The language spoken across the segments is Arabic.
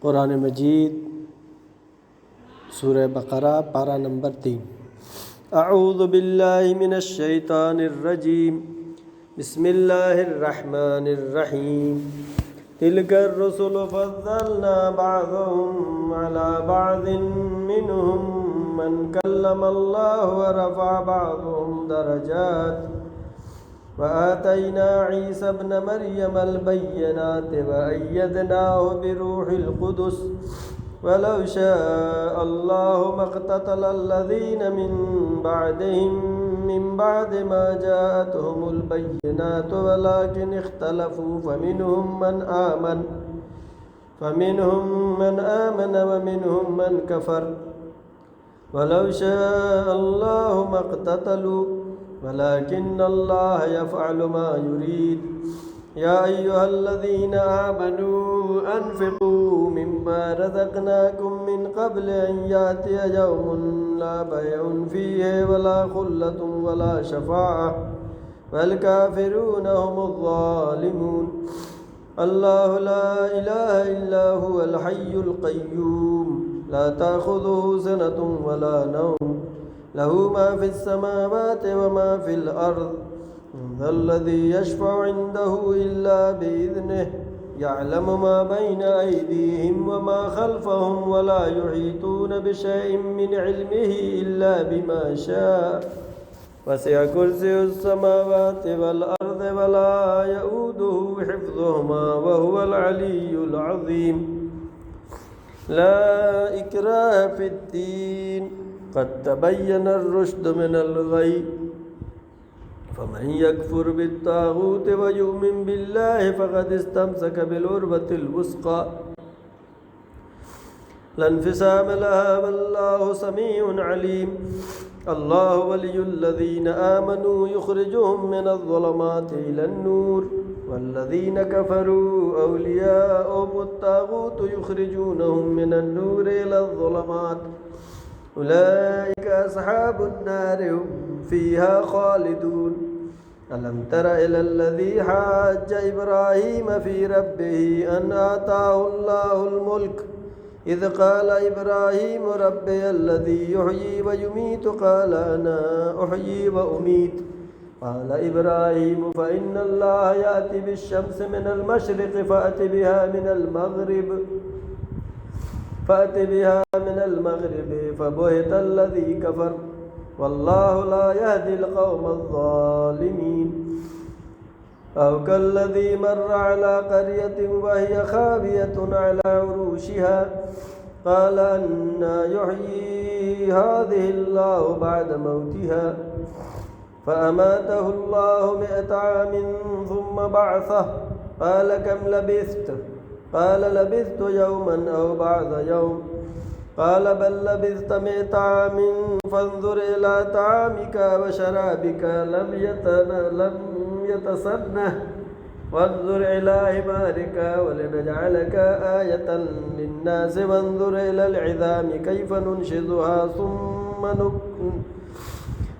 कुरान मजीद सूरह बकरा पारा नंबर 3। अऊज़ु बिल्लाहि मिनश शैतानिर रजीम। बिस्मिल्लाहिर रहमानिर रहीम। तिलकर रुसुलु फद्दलना बअज़हुम अला बअज़िन मिनहुम मन कल्लमल्लाहु व रफ़अ बअज़हुम दरजात व आतैना ईसा इब्न मरियमल बय्यिनाति व अय्यदनाहु बिरूहिल कुदुस वलौ शाअ अल्लाहु मक़्ततल लज़ीना मिन बअदिहिम मिन बअदि मा जाअतहुमुल बय्यिनातु वलाकिन इख्तलफू फमिनहुम मन आमन व मिनहुम मन कफ़र वलौ शाअ अल्लाहु मक़्ततलू वलाकिन्नल्लाह यफ़अलु मा युरीद। या अय्युहल्लज़ीना आमनू अन्फ़िक़ू मिम्मा रज़क़नाकुम मिन क़ब्ल अन यातिय यौमुन ला बैउन फ़ीहि वला ख़ुल्लतुन वला शफ़ाअह वल काफ़िरून हुमुज़ ज़ालिमून। अल्लाहु ला इलाहा इल्ला हुवल हय्युल क़य्यूम ला ताख़ुज़ुहु सिनतुन वला नौम लहू मा फ़िस समावाति व मा फ़िल अर्ज़ ज़ल्लज़ी यशफ़अु इंदहु इल्ला बिइज़निहि यअलमु मा बैन अयदीहिम व मा ख़ल्फ़हुम व ला युहीतून बिशैइन मिन इल्मिहि इल्ला बिमा शाअ वसिअ कुर्सियुस समावाति वल अर्ज़ व ला यऊदुहु हिफ़्ज़ुहुमा व हुवल अलिय्युल अज़ीम। ला इक्राह फ़िद्दीन क़द तबय्यनर रुश्द मिनल गय्य फमन यकफ़ुर बित्ताग़ूति व यु'मिन बिल्लाहि फ़क़द इस्तमसक बिल-उर्वतिल वुस्क़ा ला इंफ़िसाम लहा वल्लाहु समीउन अलीम। अल्लाहु वलियुल्लज़ीना आमनू युख़रिजुहुम मिनज़-ज़ुलुमाति इलन-नूर वल्लज़ीना कफ़रू औलियाउहुमुत-ताग़ूतु युख़रिजूनहुम मिनन-नूरि इलज़-ज़ुलुमात उलाइका अस्हाबुन-नारि हुम फ़ीहा ख़ालिदून। अलम तर इलल्लज़ी हज्ज इब्राहीम फ़ी रब्बिही अन आताहुल्लाहुल मुल्क इज़ क़ाल इब्राहीम रब्बियल्लज़ी युह्यी व युमीतु क़ाल अना उह्यी व उमीत क़ाल इब्राहीम फ़इन्नल्लाह याति बिश्शम्सि मिनल मशरिक़ि फ़अति बिहा मिनल मग़रिबि फ़बुहितल्लज़ी कफ़र वल्लाहु ला यहदिल क़ौमज़-ज़ालिमीन। औ कल्लज़ी मर्र अला क़र्यतिन वहिय ख़ावियतुन अला उरूशिहा क़ाल अन्ना युह्यी हाज़िहिल्लाहु बअद मौतिहा फ़अमातहुल्लाहु मिअता आमिन थुम्म बअसह क़ाल कम लबिस्त क़ाल लबिस्तु यौमन औ बअज़ यौम क़ाल बल लबिस्त मिअता आमिन फ़न्ज़ुर इला ताअमिका व शराबिका लम यतसन्नह वन्ज़ुर इला हिमारिका वलिनजअलका आयतन लिन्नासि वन्ज़ुर इलल इज़ामि कैफ़ नुनशिज़ुहा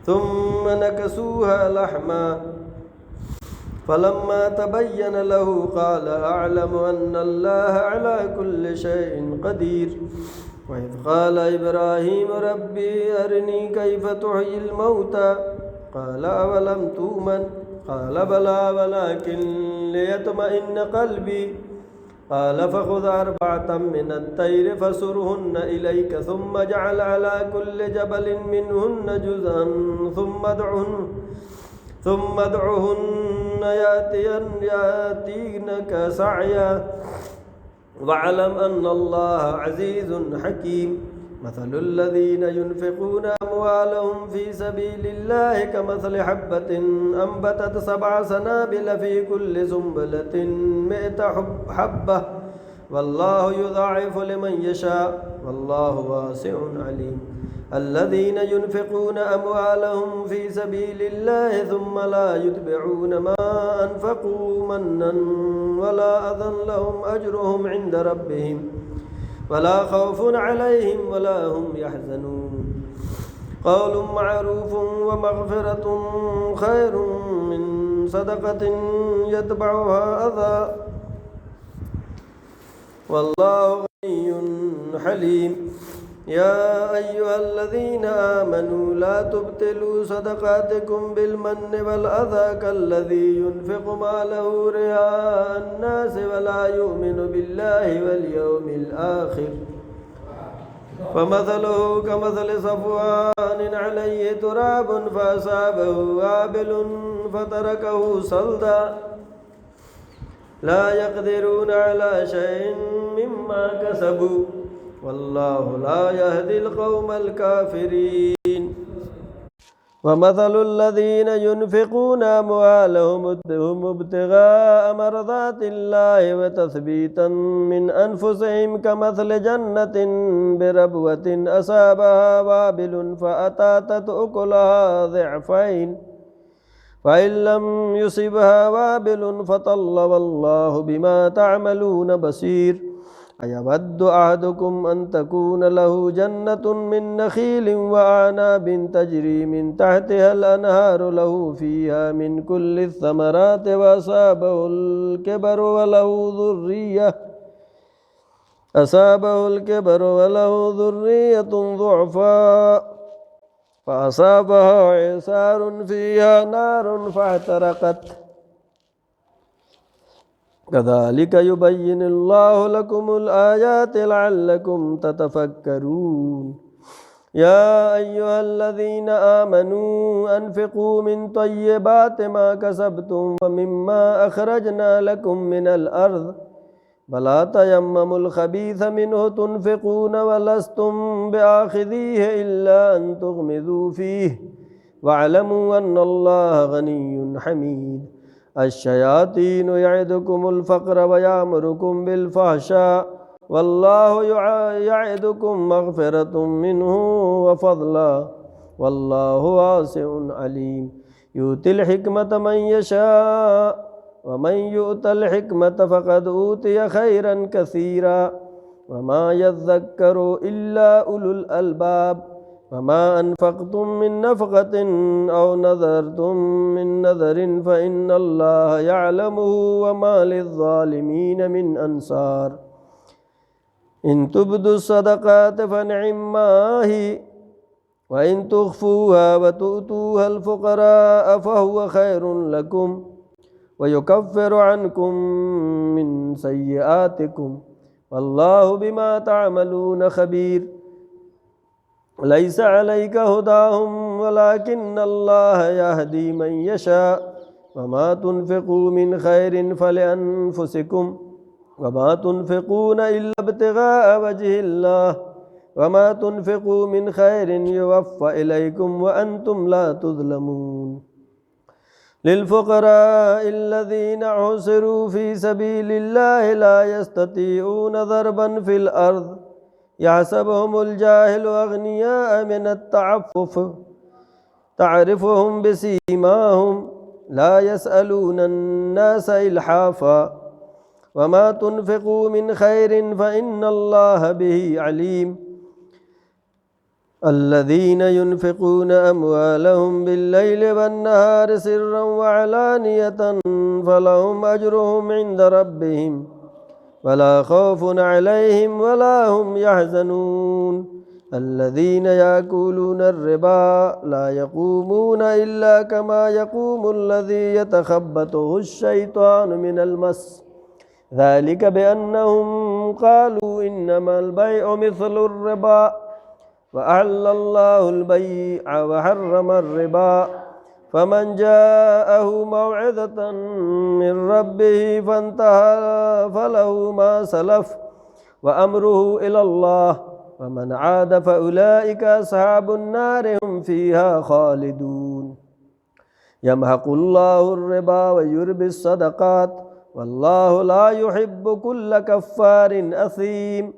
थुम्म नकसूहा लहमा फलम्मा तबय्यन लहू क़ाल अअलमु अन्नल्लाह अला कुल्लि शैइन क़दीर। वइज़ क़ाल इब्राहीम रब्बी अरिनी कैफ़ तुह्यिल मौता क़ाल अवलम तु'मन क़ाल बला वलाकिन लियत्मइन्न क़ल्बी क़ाल फ़ख़ुज़ अर्बअतम मिनत-तैरि फ़सुरहुन्न इलैक थुम्म इज्अल अला कुल्लि जबलिन मिनहुन्न जुज़'अन थुम्म उद्'ुहुन्न यातीनक सअया वअलम अन्नल्लाह अज़ीज़ुन हकीम। मसलुल्लज़ीना युनफ़िक़ूना अम्वालहुम फ़ी सबीलिल्लाहि कमसलि हब्बतिन अंबतत सबअ सनाबिल फ़ी कुल्लि सुंबलतिन मिअता हब्बह वल्लाहु युज़ाइफ़ु लिमन यशा वल्लाहु वासिउन अलीम। अल्लज़ीना युनफ़िक़ूना अम्वालहुम फ़ी सबीलिल्लाहि थुम्म ला युत्बिऊन मा अनफ़क़ू मन्नन वला अज़न लहुम अज्रुहुम इन्द रब्बिहिम वला ख़ौफ़ुन अलैहिम वला हुम यहज़नून। क़ौलुम मअरूफ़ुन व मग़फ़िरतुन ख़ैरुम मिन सदक़तिन यतबउहा अज़ा والله غني حليم. يا أيها الذين آمنوا لا تبطلوا صدقاتكم بالمن والأذى كالذي ينفق ماله رئاء الناس ولا يؤمن بالله واليوم الآخر فمثله كمثل صفوان عليه تراب فأصابه وابل فتركه صلدا لا يقدرون على شيء مما كسبوا والله لا يهدي القوم الكافرين. ومثل الذين ينفقون أموالهم ابتغاء مرضات الله وتثبيتا من أنفسهم كمثل جنة بربوة أصابها وابل فأتاتت أكلها ضعفين فإن لم يصبها وابل فطل والله بما تعملون بصير. أيود أحدكم أن تكون له جنة من نخيل وأعناب تجري من تحتها الأنهار له فيها من كل الثمرات وأصابه الكبر وله ذرية ضعفاء فأصابها إعصار فيها نار فاحترقت كذلك يبين الله لكم الآيات لعلكم تتفكرون. يا أيها الذين آمنوا أنفقوا من طيبات ما كسبتم ومما أخرجنا لكم من الأرض ولا تيمموا الخبيث منه تنفقون ولستم بآخذيه إلا أن تغمضوا فيه واعلموا أن الله غني حميد. الشياطين يعدكم الفقر ويأمركم بالفحشاء والله يعدكم مغفرة منه وفضلا والله واسع عليم. يؤتي الحكمة من يشاء ومن يؤت الحكمة فقد أوتي خيرا كثيرا وما يذكر إلا أولو الألباب. وما أنفقتم من نفقة أو نذرتم من نذر فإن الله يعلمه وما للظالمين من أنصار. إن تبدوا الصدقات فنعما هي وإن تخفوها وتؤتوها الفقراء فهو خير لكم ويكفر عنكم من سيئاتكم والله بما تعملون خبير. ليس عليك هداهم ولكن الله يهدي من يشاء وما تنفقوا من خير فلأنفسكم وما تنفقون إلا ابتغاء وجه الله وما تنفقوا من خير يوفى إليكم وأنتم لا تظلمون. للفقراء الذين حصروا في سبيل الله لا يستطيعون ضربا في الأرض يحسبهم الجاهل أغنياء من التعفف تعرفهم بسيماهم لا يسألون الناس إلحافا وما تنفقوا من خير فإن الله به عليم. الذين ينفقون أموالهم بالليل والنهار سرا وعلانية فلهم أجرهم عند ربهم ولا خوف عليهم ولا هم يحزنون. الذين يأكلون الربا لا يقومون إلا كما يقوم الذي يتخبطه الشيطان من المس ذلك بأنهم قالوا إنما البيع مثل الربا وأحل الله البيع وحرم الربا فمن جاءه موعظة من ربه فانتهى فله ما سلف وأمره إلى الله ومن عاد فأولئك أصحاب النار هم فيها خالدون. يمحق الله الربا ويربي الصدقات والله لا يحب كل كفار أثيم.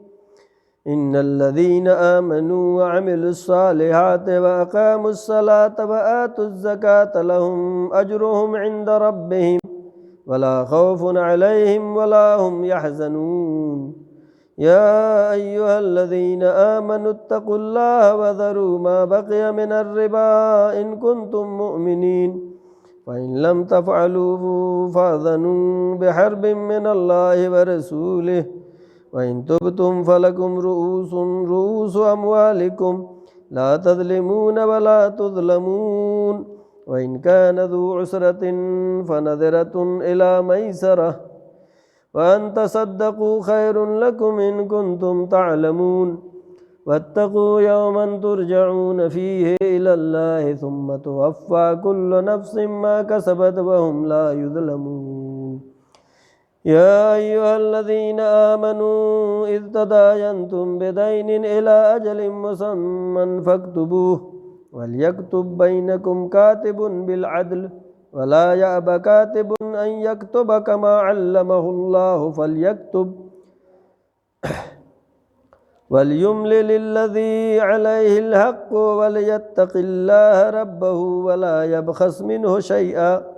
إن الذين آمنوا وعملوا الصالحات وأقاموا الصلاة وآتوا الزكاة لهم أجرهم عند ربهم ولا خوف عليهم ولا هم يحزنون. يا أيها الذين آمنوا اتقوا الله وذروا ما بقي من الربا إن كنتم مؤمنين فإن لم تفعلوا فأذنوا بحرب من الله ورسوله وإن تبتم فلكم رؤوس أموالكم لا تظلمون ولا تظلمون وإن كان ذو عسرة فنظرة إلى ميسرة وأن تصدقوا خير لكم إن كنتم تعلمون واتقوا يوما ترجعون فيه إلى الله ثم توفى كل نفس ما كسبت وهم لا يظلمون يا أيها الذين آمنوا إذ تداينتم بدين إلى أجل مسمى فاكتبوه وليكتب بينكم كاتب بالعدل ولا يأب كاتب أن يكتب كما علمه الله فليكتب وليملل الذي عليه الحق وليتق الله ربه ولا يبخس منه شيئا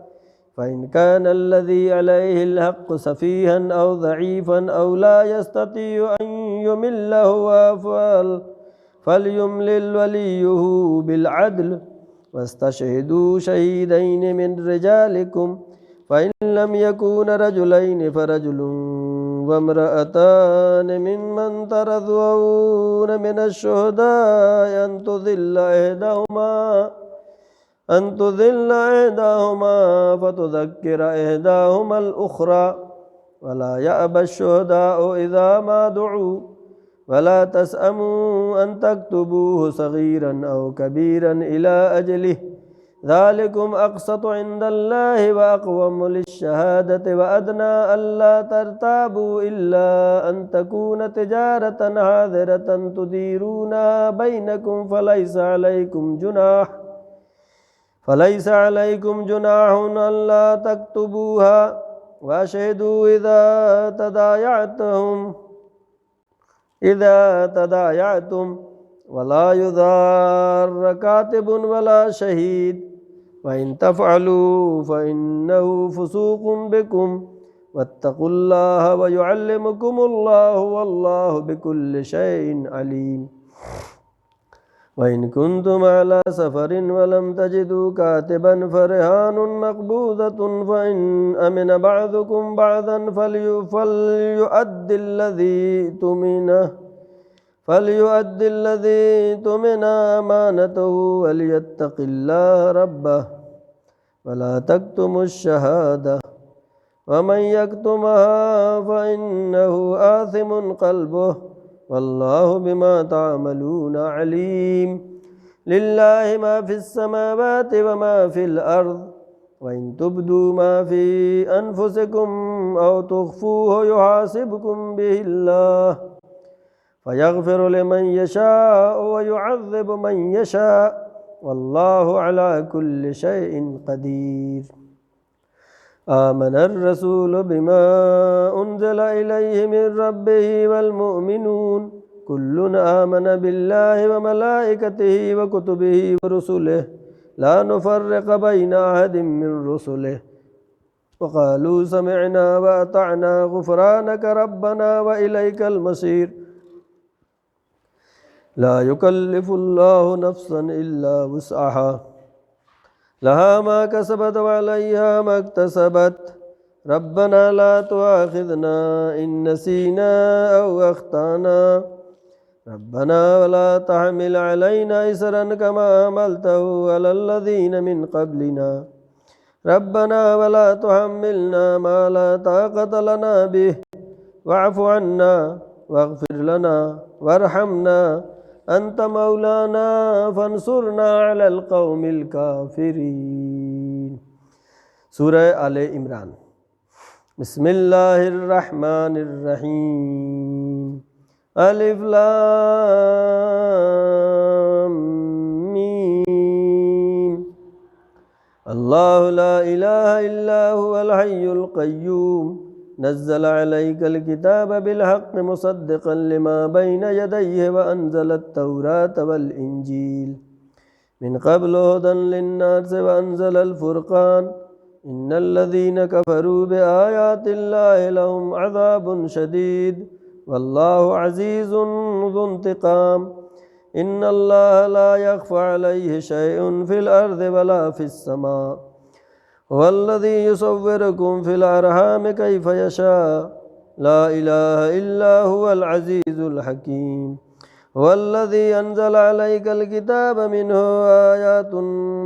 فإن كان الذي عليه الحق سفيها أو ضعيفا أو لا يستطيع أن يمل هو فليملل وليه بالعدل واستشهدوا شهيدين من رجالكم فإن لم يكون رجلين فرجل وامرأتان ممن ترضون من الشهداء أن تذل إحداهما فتذكر إحداهما الأخرى ولا يأبى الشهداء إذا ما دعوا ولا تسأموا أن تكتبوه صغيرا أو كبيرا إلى أجله ذلكم أقسط عند الله وأقوم للشهادة وأدنى ألا ترتابوا إلا أن تكون تجارة حاضرة تديرونها بينكم فليس عليكم جناح ألا تكتبوها وأشهدوا إذا تدايعتم ولا يضار كاتب ولا شهيد وإن تفعلوا فإنه فسوق بكم واتقوا الله ويعلمكم الله والله بكل شيء عليم وإن كنتم على سفر ولم تجدوا كاتبا فرهان مقبوضة فإن أمن بعضكم بعضا فليؤد الذي تؤمن أمانته وليتق الله ربه ولا تكتموا الشهادة ومن يكتمها فإنه آثم قلبه والله بما تعملون عليم لله ما في السماوات وما في الأرض وإن تبدوا ما في أنفسكم أو تخفوه يحاسبكم به الله فيغفر لمن يشاء ويعذب من يشاء والله على كل شيء قدير آمن الرسول بما أنزل إليه من ربه والمؤمنون كل آمن بالله وملائكته وكتبه ورسله لا نفرق بين أحد من رسله وقالوا سمعنا وأطعنا غفرانك ربنا وإليك المصير لا يكلف الله نفسا إلا وسعها لها ما كسبت وعليها ما اكتسبت ربنا لا تؤاخذنا إن نسينا أو أخطأنا ربنا ولا تحمل علينا إصرا كما حملته على الذين من قبلنا ربنا ولا تحملنا ما لا طاقة لنا به واعف عنا واغفر لنا وارحمنا أنت مولانا فانصرنا على القوم الكافرين سورة آل عمران بسم الله الرحمن الرحيم ألف لام ميم الله لا إله إلا هو الحي القيوم نزل عليك الكتاب بالحق مصدقا لما بين يديه وأنزل التوراة والإنجيل من قبل هدى للناس وأنزل الفرقان إن الذين كفروا بآيات الله لهم عذاب شديد والله عزيز ذو انتقام إن الله لا يخفى عليه شيء في الأرض ولا في السماء هو الذي يصوركم في الأرحام كيف يشاء لا إله إلا هو العزيز الحكيم. هو الذي أنزل عليك الكتاب منه آيات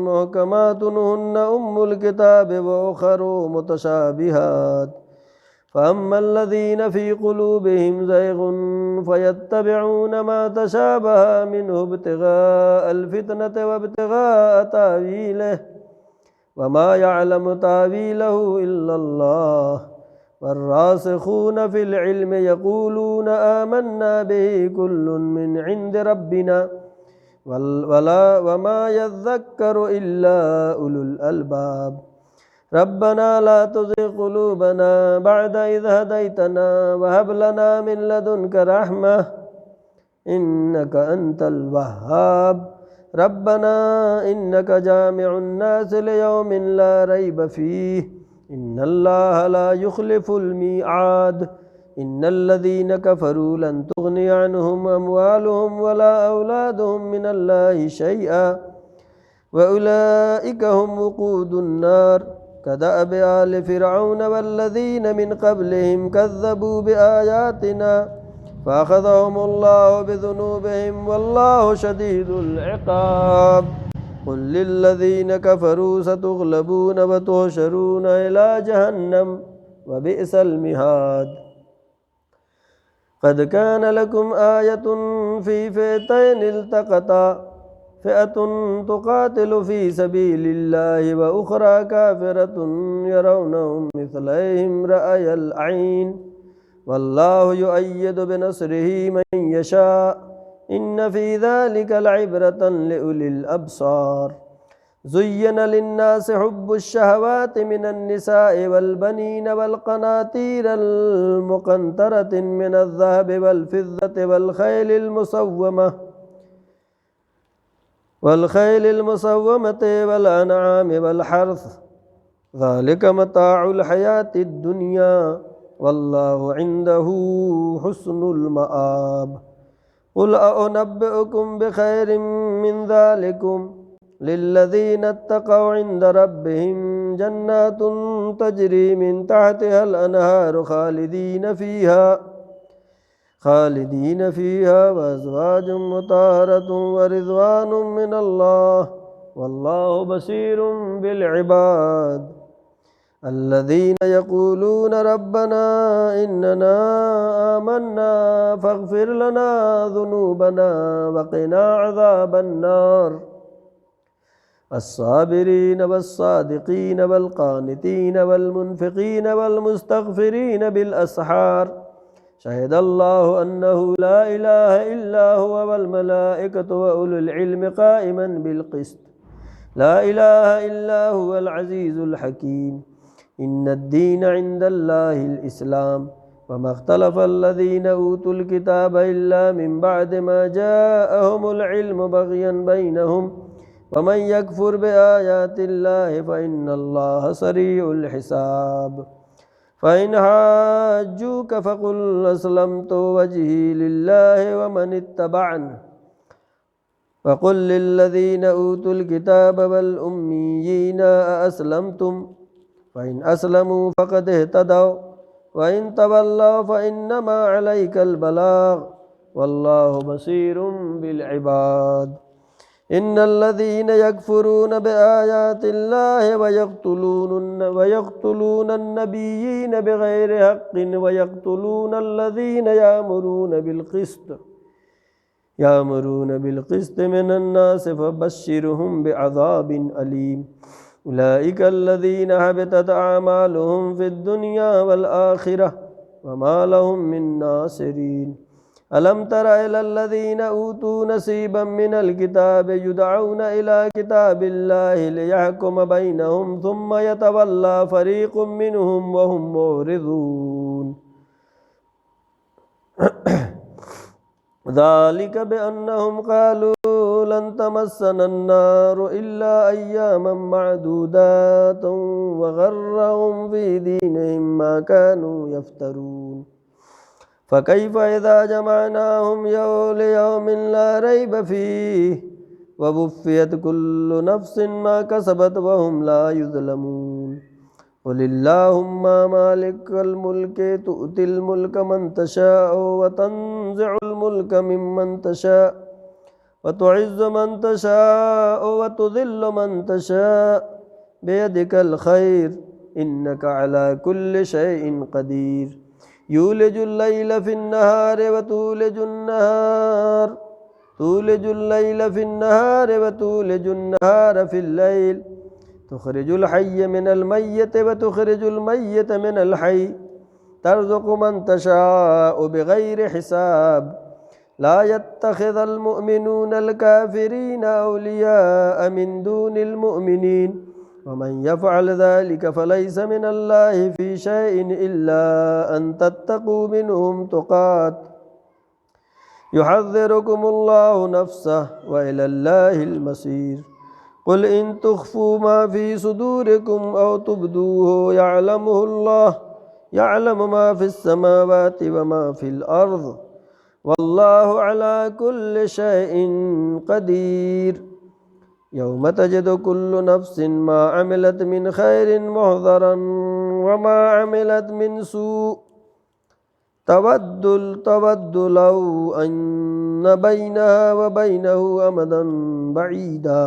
محكمات هن أم الكتاب وأخر متشابهات فأما الذين في قلوبهم زيغ فيتبعون ما تشابه منه ابتغاء الفتنة وابتغاء تأويله وما يعلم تأويله إلا الله والراسخون في العلم يقولون آمنا به كل من عند ربنا وما يذكر إلا أولو الألباب. ربنا لا تزغ قلوبنا بعد إذ هديتنا وهب لنا من لدنك رحمة إنك أنت الوهاب. ربنا إنك جامع الناس ليوم لا ريب فيه إن الله لا يخلف الميعاد. إن الذين كفروا لن تغني عنهم أموالهم ولا أولادهم من الله شيئا وأولئك هم وقود النار كدأب آل فرعون والذين من قبلهم كذبوا بآياتنا فأخذهم الله بذنوبهم والله شديد العقاب. قل للذين كفروا ستغلبون وتحشرون إلى جهنم وبئس المهاد. قد كان لكم آية في فئتين التقتا فئة تقاتل في سبيل الله وأخرى كافرة يرونهم مثليهم رأي العين والله يؤيد بنصره من يشاء إن في ذلك لعبرة لأولي الأبصار. زين للناس حب الشهوات من النساء والبنين والقناطير المقنطرة من الذهب والفضة والخيل المصومة والأنعام والحرث ذلك متاع الحياة الدنيا والله عنده حسن المآب. قل أنبئكم بخير من ذلكم للذين اتقوا عند ربهم جنات تجري من تحتها الأنهار خالدين فيها وأزواج مطهرة ورضوان من الله والله بصير بالعباد. الذين يقولون ربنا إننا آمنا فاغفر لنا ذنوبنا وقنا عذاب النار. الصابرين والصادقين والقانتين والمنفقين والمستغفرين بالأسحار شهد الله أنه لا إله إلا هو والملائكة وأولو العلم قائما بالقسط لا إله إلا هو العزيز الحكيم. إن الدين عند الله الإسلام وما اختلف الذين أوتوا الكتاب إلا من بعد ما جاءهم العلم بغيا بينهم ومن يكفر بآيات الله فإن الله سريع الحساب. فإن حاجوك فقل أسلمت وجهي لله ومن اتبعني وقل للذين أوتوا الكتاب والأميين أأسلمتم فإن أسلموا فقد اهتدوا وإن تولوا فإنما عليك البلاغ والله بصير بالعباد. إن الذين يكفرون بآيات الله ويقتلون النبيين بغير حق ويقتلون الذين يأمرون بالقسط من الناس فبشرهم بعذاب أليم. أولئك الذين حبطت أعمالهم في الدنيا والآخرة وما لهم من ناصرين. ألم تر إلى الذين أوتوا نصيبا من الكتاب يدعون إلى كتاب الله ليحكم بينهم ثم يتولى فريق منهم وهم معرضون. ذلك بأنهم قالوا لن تمسنا النار إلا أياما معدودات وغرهم في دينهم ما كانوا يفترون. فكيف إذا جمعناهم ليوم لا ريب فيه ووفيت كل نفس ما كسبت وهم لا يظلمون. क़ुलिल्लाहुम्मा मालिकल मुल्क तु'तिल मुल्क मन तशाअ व तंज़िउल मुल्क मिम्मन तशाअ व तु'इज़्ज़ु मन तशाअ व तुज़िल्लु मन तशाअ बियदिकल खैर इन्नका अला कुल्लि शैइन क़दीर यूलिजुल लैला फिन्नहारि व तूलिजुल लैला फिन्नहारि व तूलिजुन नहारा फिल्लैल तुखरिजुल हय्य मिनल मय्यति व तुखरिजुल मय्यित मिनल हय्य तर्ज़ुक़ु मन तशाअ बिग़ैरि हिसाब ला यत्तख़िज़ल मुअमिनूनल काफ़िरीना औलियाअ मिन दूनिल मुअमिनीन वमन यफ़अल ज़ालिक फ़लैस मिनल्लाहि फ़ी शैइन इल्ला अन तत्तक़ू मिनहुम तुक़ात युहज़्ज़िरुकुमुल्लाहु नफ़्सहु व इलल्लाहिल मसीर क़ुल इन तुख़्फ़ू मा फ़ी सुदूरिकुम औ तुब्दूहु यअलमु मा फ़िस समावाति व मा फ़िल अर्ज़ वल्लाहु अला कुल्लि शैइन क़दीर यौम तजिदु कुल्लु नफ्सिन मा अमिलत मिन खैरिन मुहज़रन व मा अमिलत मिन सूअ तवद्दु लौ अन्न बैनहा व बैनहु अमदन बईदा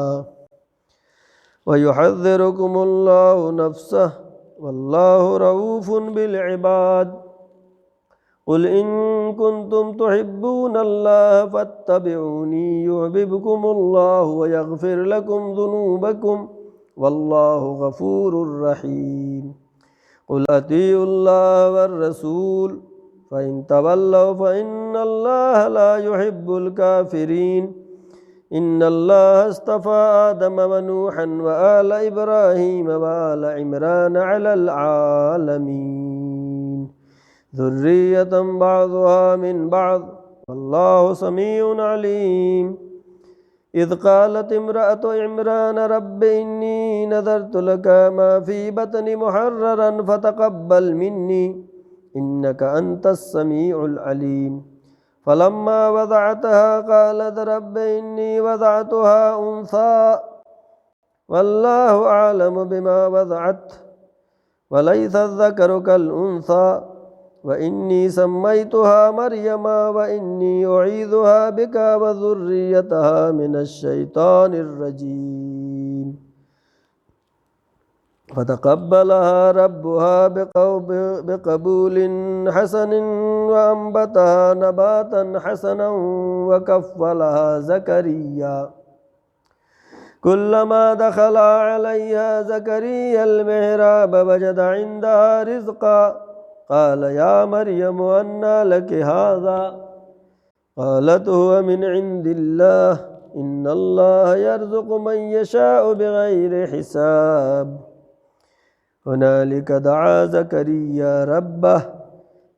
व युहज़्ज़िरुकुमुल्लाहु नफ़्सहु वल्लाहु रऊफ़ुन बिल इबाद क़ुल इन कुंतुम तुहिब्बूनल्लाह फत्तबिऊनी युहब्बिबकुमुल्लाहु व यग़फ़िर लकुम ज़ुनूबकुम वल्लाहु गफ़ूरुर रहीम क़ुल अतीउल्लाह वर रसूल फ़इन तवल्लव फ़इन्नल्लाह ला युहिब्बुल काफ़िरीन इन्नल्लाह अस्तफ़ा आदम व नूहन व आल इब्राहीम व आल इमरान अलल आलमीन ज़ुर्रियतम बअज़ुहा मिन बअज़ वल्लाहु समीउन अलीम इज़ क़ालत इम्रअतु इमरान रब्बि इन्नी नज़रतु लका मा फ़ी बतनी मुहर्ररन फ़तक़ब्बल मिन्नी इन्नका अंतस समीउल अलीम फ़लम्मा वज़अतहा क़ालत रब्बि इन्नी वज़अतुहा उन्सा वल्लाहु अअलमु बिमा वज़अत वलैसा ज़करु कल उन्सा व इन्नी सम्मैतुहा मरियमा व इन्नी उईज़ुहा बिका व ज़ुर्रियतहा मिनश शैतानिर रजीम फ़तक़ब्बलहा रब्बुहा बिक़बूलिन हसनिन व अंबतहा नबातन हसनन व कफ़्फ़लहा ज़करिया कुल्लमा दख़ला अलैहा ज़करिय्याल मिहराब वजद इंदहा रिज़्क़ा क़ाल या मरियम अन्ना लकी हाज़ा क़ालत हुवा मिन इंदिल्लाह इन्नल्लाह यर्ज़ुक़ु मन यशाअु बिग़ैरि हिसाब हुनालिक दआ ज़करिया रब्बह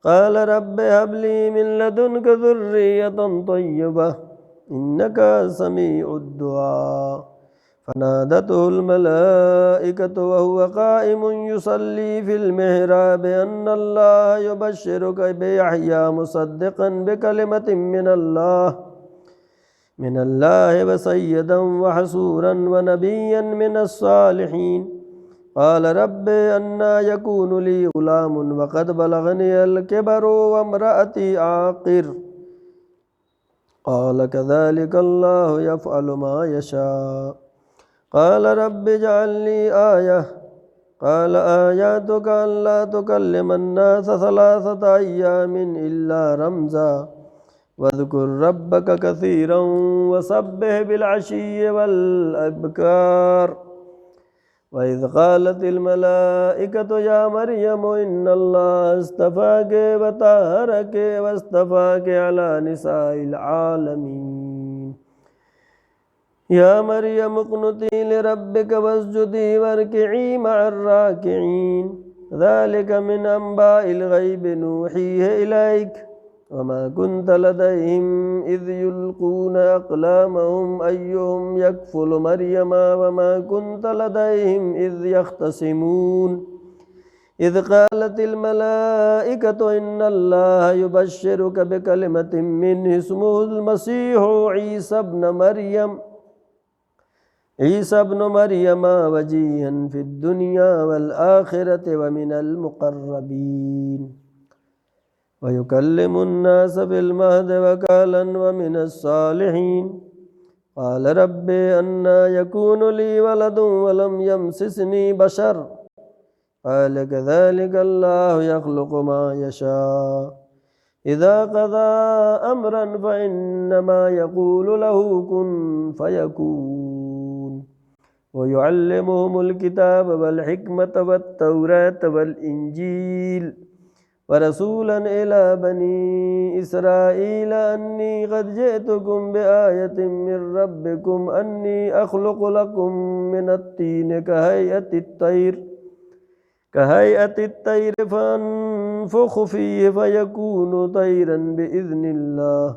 क़ाल रब्बि हब ली मिन लदुनक ज़ुर्रियतन तय्यबह इन्नका समीउद दुआ फ़नादतहुल मलाइकतु व हुवा क़ाइमुन युसल्ली फ़िल मिहराब अन्नल्लाह युबश्शिरुक बियहया मुसद्दिक़न बिकलिमतिन मिनल्लाहि व सय्यदन व हसूरन व नबिय्यन मिनस सालिहीन क़ाल रब्बि अन्ना यकूनु ली ग़ुलामुन व क़द बलग़नियल किबरु व इम्रअती आक़िर क़ाल कज़ालिका अल्लाहु यफ़अलु मा यशा क़ाल रब्बि इजअल ली आयह क़ाल आयतुका अल्ला तुकल्लिमन नास सलासत अय्यामिन इल्ला रमज़ा वज़्कुर रब्बक कसीरन वसब्बिह बिलअशिय्यि वल इब्कार वइज़ क़ालतिल मलाइकतु या मरियम इन्नल्लाह अस्तफ़ाके व तहहरके वस्तफ़ाके अला निसाइल आलमीन या मरियम उक़्नुती लिरब्बिक वस्जुदी वरकिई मअर राकिईन ज़ालिक मिन अंबाइल ग़ैबि नूहीहि इलैक वमा कुन्त लदैहिम इज़ युल्क़ून अक़लामहुम अय्युहुम यकफ़ुलु मरियमा वमा कुन्त लदैहिम इज़ यख़्तसिमून इज़ क़ालतिल मलाइकतु इन्नल्लाह युबश्शिरुक बिकलिमतिन मिन्हु इस्मुहुल मसीहु ईसा इब्न मरियम عيسى ابن مريم وجيها في الدنيا والآخرة ومن المقربين ويكلم الناس في المهد وكهلا ومن الصالحين قال رب أنى يكون لي ولد ولم يمسسني بشر قال كذلك الله يخلق ما يشاء إذا قضى أمرا فإنما يقول له كن فيكون ويعلمهم الكتاب والحكمة والتوراة والإنجيل ورسولا إلى بني إسرائيل أني قد جئتكم بآية من ربكم أني أخلق لكم من الطين كهيئة الطير فأنفخ فيه فيكون طيرا بإذن الله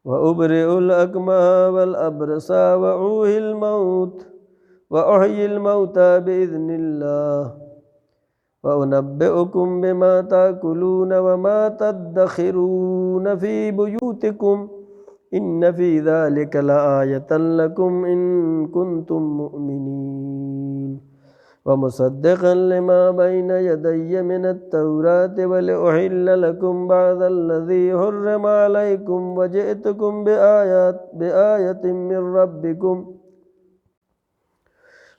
وأبرئ الأكمه والأبرص وأحيي الموتى بإذن الله وأنبئكم بما تأكلون وما تدخرون في بيوتكم إن في ذلك لآية لكم إن كنتم مؤمنين ومصدقا لما بين يدي من التوراة ولأحل لكم بعض الذي حرم عليكم وجئتكم بآية من ربكم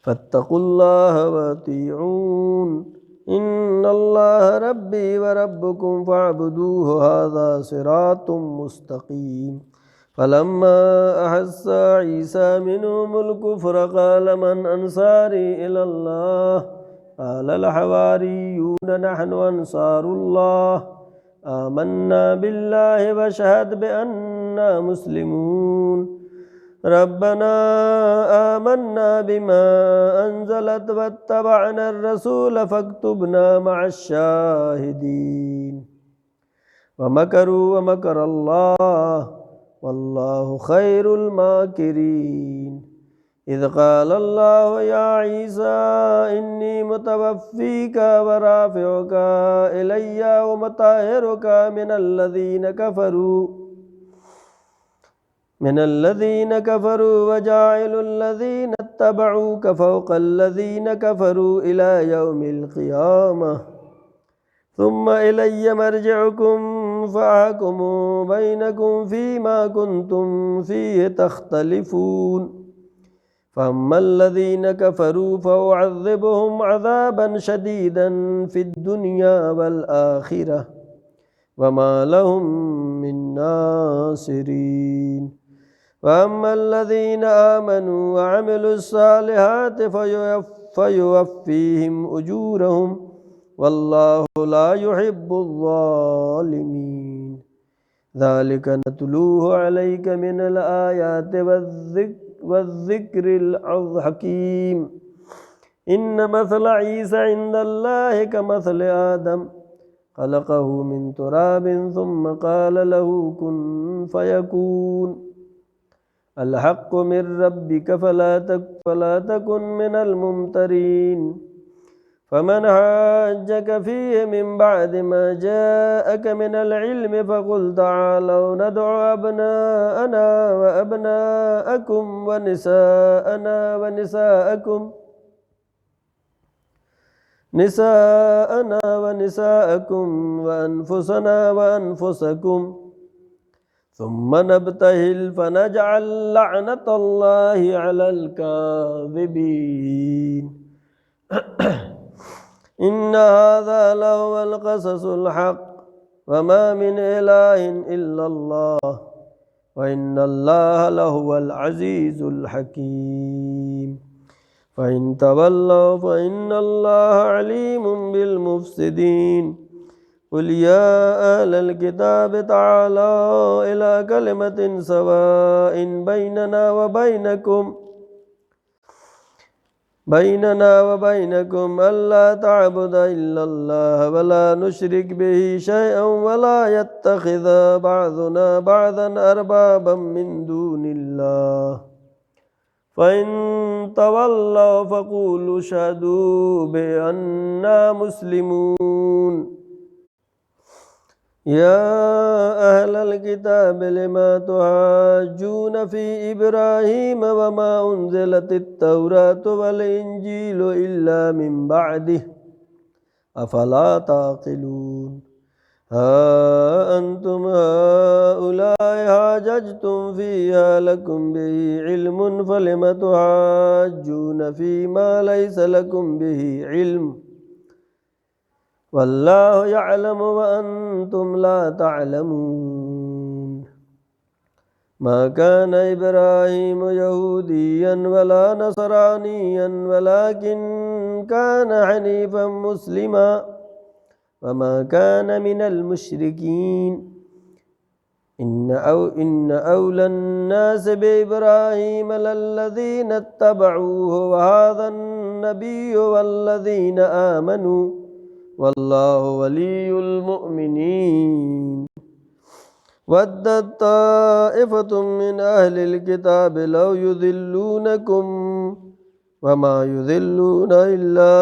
فاتقوا الله وأطيعون إن الله ربي وربكم فاعبدوه هذا صراط مستقيم فلما أحس عيسى منهم الكفر قال من أنصاري إلى الله قال الحواريون نحن أنصار الله آمنا بالله واشهد بأننا مسلمون ربنا آمنا بما أنزلت واتبعنا الرسول فاكتبنا مع الشاهدين ومكروا ومكر الله والله خير الماكرين إذ قال الله يا عيسى إني متوفيك ورافعك إلي ومطهرك من الذين كفروا وجاعل الذين اتبعوك فوق الذين كفروا إلى يوم القيامة ثم إلي مرجعكم فأحكم بينكم فيما كنتم فيه تختلفون فأما الذين كفروا فأعذبهم عذابا شديدا في الدنيا والآخرة وما لهم من ناصرين وأما الذين آمنوا وعملوا الصالحات فيوفيهم أجورهم والله لا يحب الظالمين ذلك نتلوه عليك من الآيات والذكر الحكيم إن مثل عيسى عند الله كمثل آدم خلقه من تراب ثم قال له كن فيكون الحق من ربك فلا تكن من الممترين فمن حاجك فيه من بعد ما جاءك من العلم فقل تعالوا ندعو أبناءنا وأبناءكم ونساءنا ونساءكم وأنفسنا وأنفسكم ثم نبتهل فنجعل لعنة الله على الكاذبين إن هذا لهو القصص الحق وما من إله إلا الله وإن الله لهو العزيز الحكيم فإن تولوا فإن الله عليم بالمفسدين قل يا أهل الكتاب تعالوا إلى كلمة سواء بيننا وبينكم ألا تعبد إلا الله ولا نشرك به شيئا ولا يتخذ بعضنا بعضا أربابا من دون الله فإن تولوا فقولوا اشهدوا بأننا مسلمون يا أهل الكتاب لما تحاجون في إبراهيم وما أنزلت التوراة والإنجيل إلا من بعده أفلا تعقلون ها أنتم هؤلاء حاججتم فيها لكم به علم فلم تحاجون فيما ليس لكم به علم والله يعلم وأنتم لا تعلمون ما كان إبراهيم يهوديا ولا نصرانيا ولكن كان حنيفا مسلما وما كان من المشركين إن أولى الناس بإبراهيم للذين اتبعوه وهذا النبي والذين آمنوا والله ولي المؤمنين ودت طائفة من أهل الكتاب لو يذلونكم وما يذلون إلا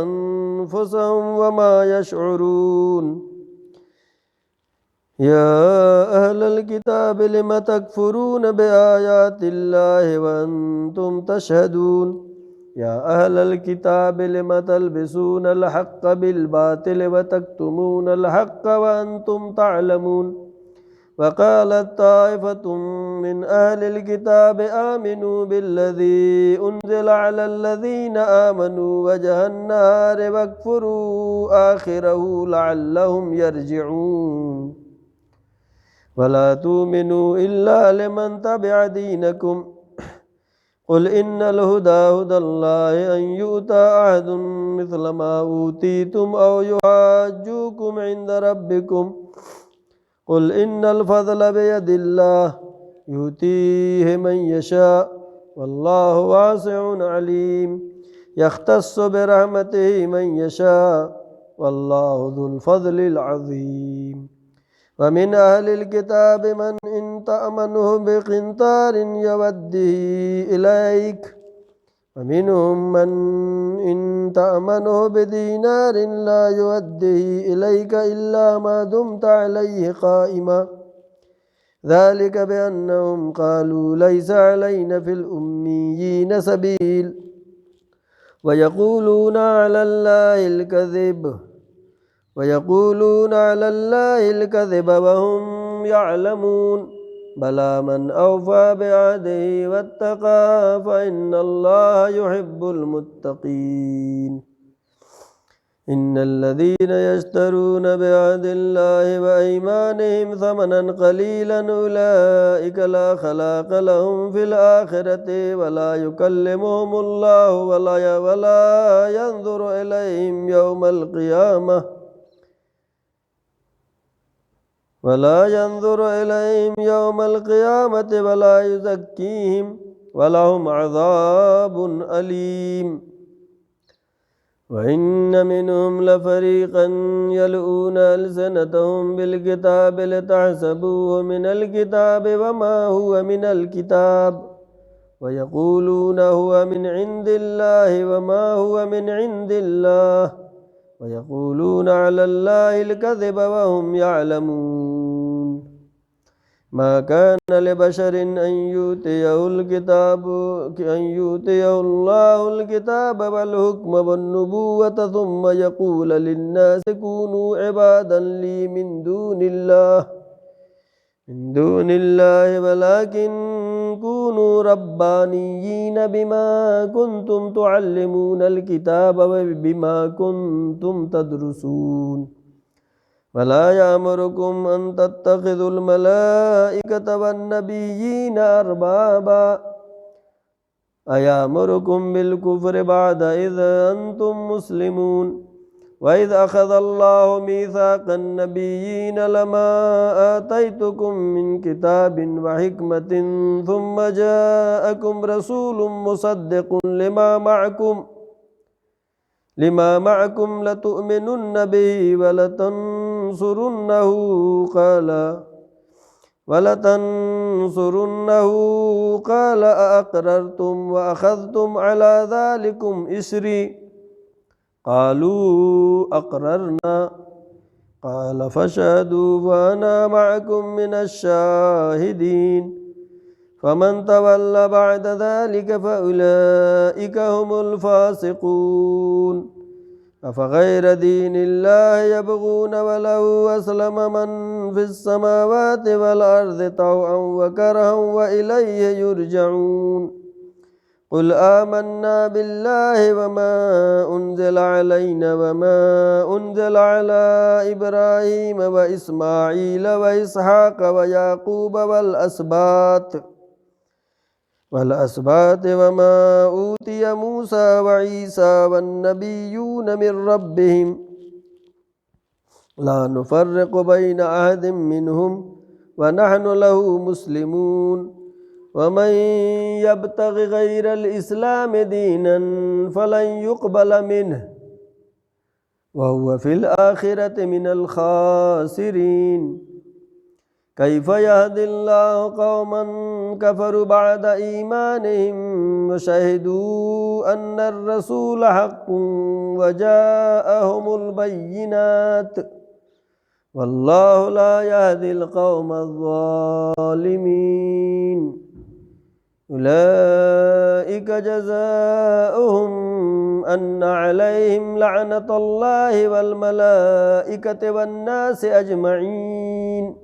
أنفسهم وما يشعرون يا أهل الكتاب لم تكفرون بآيات الله وأنتم تشهدون يا أهل الكتاب لم تلبسون الحق بالباطل وتكتمون الحق وأنتم تعلمون وقالت طائفة من أهل الكتاب آمنوا بالذي أنزل على الذين آمنوا وجه النهار واكفروا آخره لعلهم يرجعون ولا تؤمنوا إلا لمن تبع دينكم قل إن الهدى هدى الله أن يؤتى أحد مثل ما أوتيتم أو يحاجوكم عند ربكم قل إن الفضل بيد الله يؤتيه من يشاء والله واسع عليم يختص برحمته من يشاء والله ذو الفضل العظيم ومن أهل الكتاب من إن تأمنه بقنطار يوده إليك ومنهم من إن تأمنه بدينار لا يوده إليك إلا ما دمت عليه قائما ذلك بأنهم قالوا ليس علينا في الأميين سبيل ويقولون على الله الكذب وهم يعلمون بلى من أوفى بعهده واتقى فإن الله يحب المتقين إن الذين يشترون بعهد الله وأيمانهم ثمنا قليلا أولئك لا خلاق لهم في الآخرة ولا يكلمهم الله ولا ينظر إليهم يوم القيامة ولا يزكيهم ولهم عذاب أليم وإن منهم لفريقا يلؤون ألسنتهم بالكتاب لتحسبوه من الكتاب وما هو من الكتاب ويقولون هو من عند الله وما هو من عند الله ويقولون على الله الكذب وهم يعلمون ما كان لبشر أن يؤتيه الله الكتاب والحكم والنبوة ثم يقول للناس كونوا عبادا لي من دون الله ولكن كونوا ربانيين بما كنتم تعلمون الكتاب وبما كنتم تدرسون ولا يأمركم أن تتخذوا الملائكة والنبيين أربابا أيأمركم بالكفر بعد إذ أنتم مسلمون وإذ أخذ الله ميثاق النبيين لما آتيتكم من كتاب وحكمة ثم جاءكم رسول مصدق لما معكم لتؤمنن به ولتنصرنه قال أأقررتم وأخذتم على ذلكم إسري قالوا أقررنا قال فاشهدوا وأنا معكم من الشاهدين فمن تولى بعد ذلك فأولئك هم الفاسقون أفغير دين الله يبغون وله أسلم من في السماوات والأرض طوعا وكرها وإليه يرجعون قل آمنا بالله وما أنزل علينا وما أنزل على إبراهيم وإسماعيل وإسحاق ويعقوب والأسباط وما أوتي موسى وعيسى والنبيون من ربهم لا نفرق بين أحد منهم ونحن له مسلمون ومن يبتغ غير الإسلام دينا فلن يقبل منه وهو في الآخرة من الخاسرين كيف يهدي الله قوما كفروا بعد إيمانهم وشهدوا أن الرسول حق وجاءهم البينات والله لا يهدي القوم الظالمين أولئك جزاؤهم أن عليهم لعنة الله والملائكة والناس أجمعين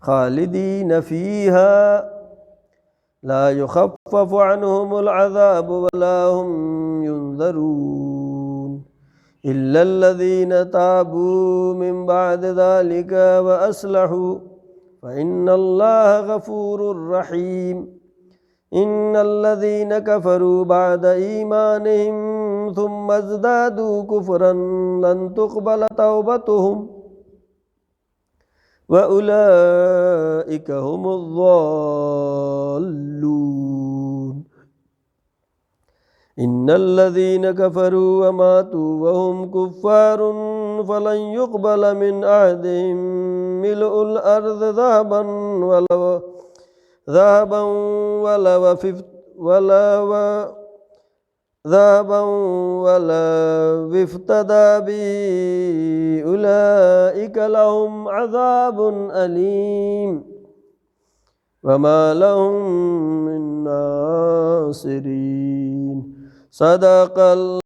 خالدين فيها لا يخفف عنهم العذاب ولا هم ينذرون إلا الذين تابوا من بعد ذلك وأصلحوا فإن الله غفور رحيم إن الذين كفروا بعد إيمانهم ثم ازدادوا كفرا لن تقبل توبتهم وأولئك هم الضالون إن الذين كفروا وماتوا وهم كفار فلن يقبل من أحدهم ملء الأرض ذهبا ولا افتدى به أولئك لهم عذاب أليم وما لهم من ناصرين صدق الله